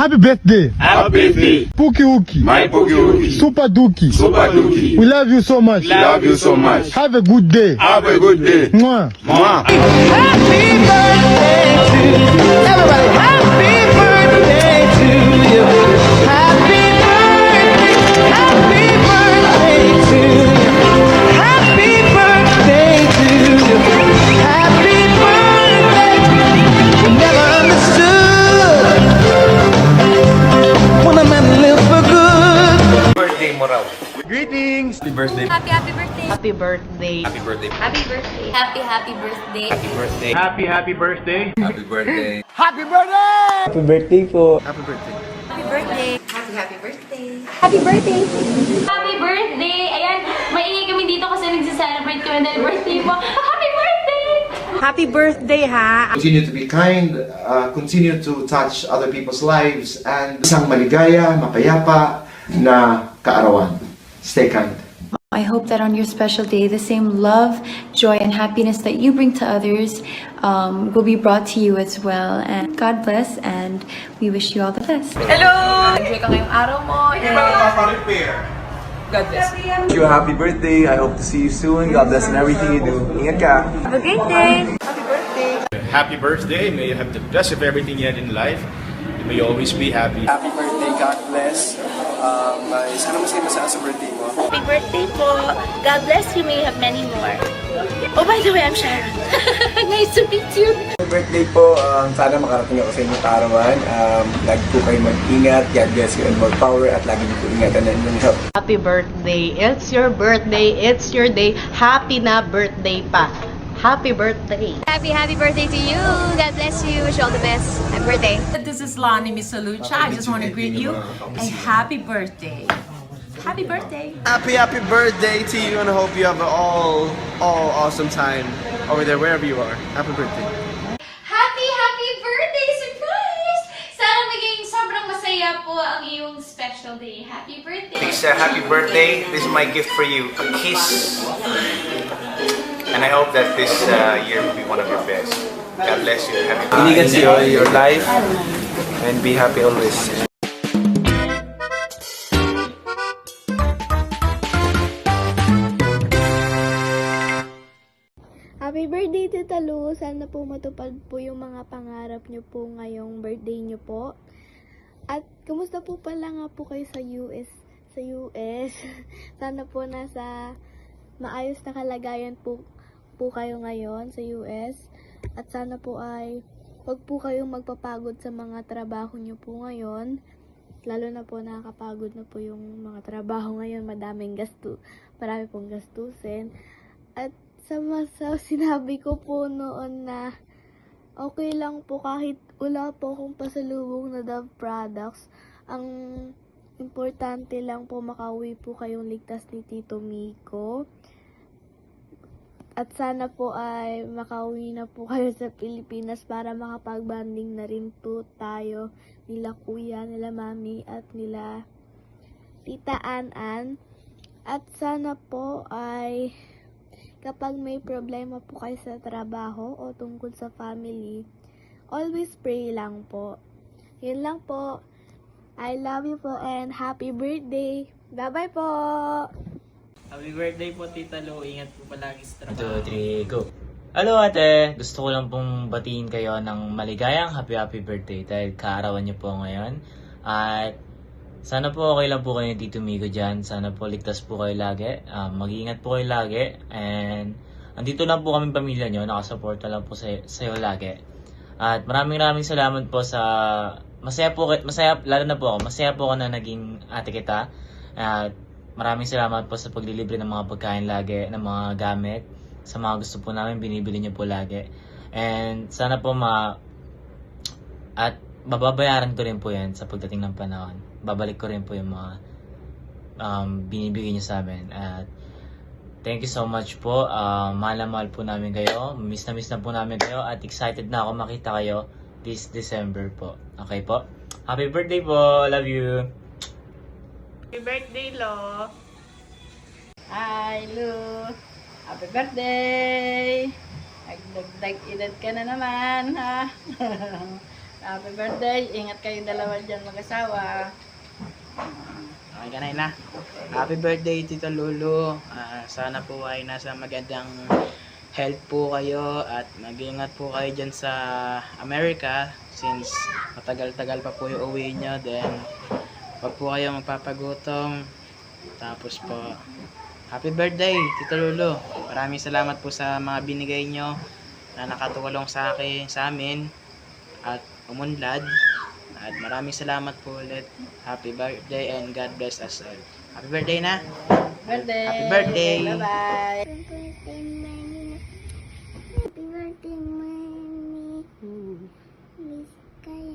Happy birthday. Happy birthday. Pookie Wookie. My Pookie Wookie. Super Dookie. Super Dookie. We love you so much. Love you so much. Have a good day. Have a good day. Mwah. Mwah. Happy birthday to you. Everybody, happy birthday to you. Happy birthday to you. Happy birthday to you. Happy birthday. We never understood when a man lives for good. Birthday mo raw. Greetings. Happy birthday. Happy birthday. Happy birthday. Happy birthday. Happy birthday. Happy birthday. Happy birthday. Happy birthday. Happy birthday. Happy birthday. Happy birthday. Happy birthday. Happy birthday. Happy birthday. Happy birthday. Ayan, maingay kami dito kasi nagse-celebrate kami dahil birthday mo. Happy birthday! Happy birthday, ha? Continue to be kind, continue to touch other people's lives, and isang maligaya, mapayapa na kaarawan. Stay kind. I hope that on your special day, the same love, joy, and happiness that you bring to others will be brought to you as well. And God bless, and we wish you all the best. Hello! Enjoy ka ngayong araw mo. God bless. Wish you a happy birthday. I hope to see you soon. God bless in everything you do. Ingat ka. Have a great day. Happy birthday. May you have the best of everything you had in life. May you always be happy. Happy birthday. God bless. Sana masaya sa birthday mo. Happy birthday po. God bless you. May you have many more. Oh, by the way, I'm Sharon. Nice to meet you. Happy birthday po. Sana makarating ako sa inyong kaarawan. Lagi po kayo mag-ingat. God bless you and more power. At lagi niyo po ingatan ang inyong health. Happy birthday. It's your birthday. It's your day. Happy na birthday pa. Happy birthday. Happy birthday to you. God bless you. Wish you all the best. Happy birthday. This is Lani Misalucha. I just want to greet you a happy birthday. Happy birthday. Happy birthday to you, and I hope you have an all awesome time over there wherever you are. Happy birthday. Happy birthday! Surprise! Sana maging sobrang masaya po ang iyong special day. Happy birthday! Lisa, happy birthday. This is my gift for you. A kiss. And I hope that this year will be one of your best. God bless you. Happy birthday. Inigan your life and be happy always. Happy birthday, Tita Lu! Sana po matupad po yung mga pangarap nyo po ngayong birthday nyo po. At kumusta po pala nga po kayo sa US? Sana po nasa maayos na kalagayan po kayo ngayon sa US. At sana po ay wag po kayong magpapagod sa mga trabaho nyo po ngayon. Lalo na po nakakapagod na po yung mga trabaho ngayon. Marami pong gastusin. At sa sinabi ko po noon na okay lang po kahit wala po akong pasalubong na Dove products. Ang importante lang po makauwi po kayong ligtas ni Tito Miko. At sana po ay makauwi na po kayo sa Pilipinas para makapag-banding na rin po tayo nila kuya, nila mami at nila Tita An. At sana po ay kapag may problema po kayo sa trabaho o tungkol sa family, always pray lang po. Yun lang po. I love you po and happy birthday. Bye-bye po! Happy birthday po, Tita Lu. Ingat po palagi sa trabaho. 1, 2, 3, go! Hello ate! Gusto ko lang pong batiin kayo ng maligayang happy birthday dahil kaarawan niyo po ngayon. At sana po okay lang po kayo Tito Miko dyan. Sana po ligtas po kayo lagi. Mag-iingat po kayo lagi. And andito lang po kami pamilya nyo. Nakasuporta lang po sa'yo lagi. At maraming salamat po sa masaya, lalo na po ako. Masaya po ako na naging ate kita. At maraming salamat po sa paglilibre ng mga pagkain lagi, ng mga gamit. Sa mga gusto po namin, binibili nyo po lagi. And sana po at bababayaran ko rin po yan sa pagdating ng panahon. Babalik ko rin po yung mga binibigay nyo sa amin. At thank you so much po. Mahal na mahal po namin kayo. Miss na po namin kayo. At excited na ako makita kayo this December po. Okay po? Happy birthday po. Love you. Happy birthday, Lo. Hi, Lu. Happy birthday. Nagdagdag edad ka na naman, ha? Happy birthday. Ingat kayo dalawa dyan mag-asawa. Okay ka na. Happy birthday, Tito Lulu. Sana po ay nasa magandang health po kayo at mag-ingat po kayo dyan sa Amerika since matagal-tagal pa po yung uwi nyo. Then, wag po kayo magpapagutom. Tapos po, happy birthday, Tito Lulu. Maraming salamat po sa mga binigay nyo na nakatulong sa amin at umunlad. At maraming salamat po ulit. Happy birthday and God bless us all. Happy birthday na. Birthday. Happy birthday. Bye-bye. Happy birthday, Mommy. Miss kayo.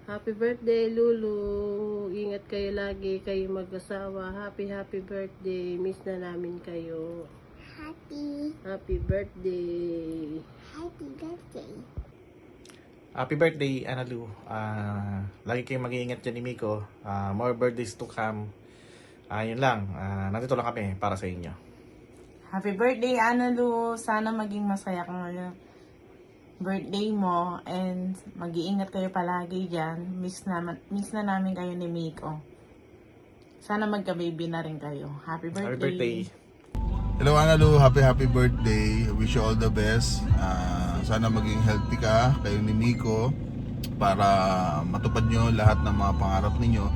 Happy birthday, Lulu. Ingat kayo lagi, kayo mag-asawa. Happy birthday. Miss na namin kayo. Happy birthday. Happy birthday. Happy birthday, Analu. Lagi kayong mag-iingat dyan ni Miko. More birthdays to come. Yun lang. Nandito lang kami para sa inyo. Happy birthday, Analu. Sana maging masaya kang birthday mo and mag-iingat kayo palagi dyan. Miss na namin kayo ni Miko. Sana magka-baby na rin kayo. Happy birthday. Happy birthday. Hello Analu, happy birthday. Wish you all the best. Sana maging healthy ka, kayo ni Miko, para matupad nyo lahat ng mga pangarap ninyo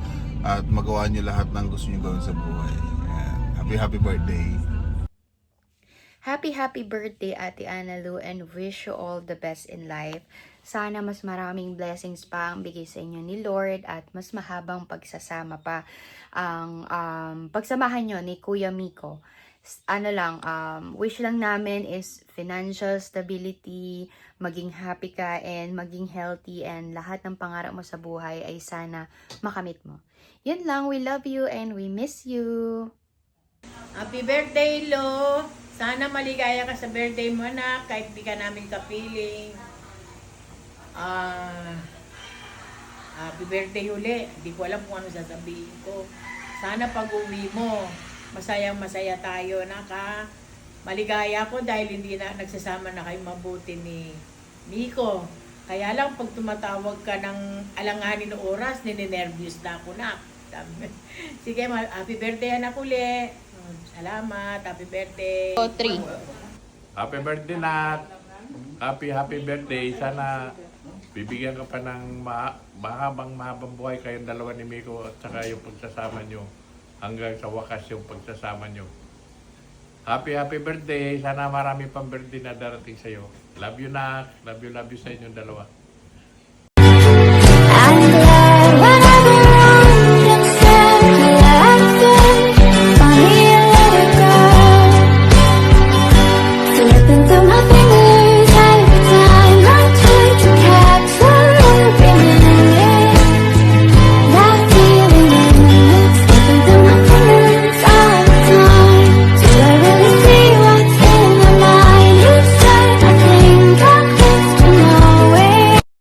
at magawa nyo lahat ng gusto nyo gawin sa buhay. Ayan. Happy birthday. Happy birthday, Ate Analu, and wish you all the best in life. Sana mas maraming blessings pa ang bigay sa inyo ni Lord at mas mahabang pagsasama pa ang pagsamahan nyo ni Kuya Miko. Wish lang namin is financial stability, maging happy ka and maging healthy, and lahat ng pangarap mo sa buhay ay sana makamit mo. Yun lang, we love you and we miss you. Happy birthday, Lo. Sana maligaya ka sa birthday mo, anak, kahit di ka namin kapiling. Happy birthday uli. Hindi ko alam kung ano sasabihin ko. Sana pag-uwi mo, masayang-masaya tayo, naka. Maligaya ko dahil hindi na nagsasama na kayo mabuti ni Miko. Kaya lang pag tumatawag ka ng alanganin ng oras, ninenervyos na ako na. Sige, happy birthday anak uli. Salamat, happy birthday. 3. Happy birthday, Nat. Happy birthday. Sana bibigyan ka pa ng mahabang buhay kayong dalawa ni Miko at saka yung pagsasama nyo. Hanggang sa wakas yung pagsasama nyo. Happy birthday. Sana marami pang birthday na darating sa'yo. Love you, Nak. Love you sa inyong dalawa.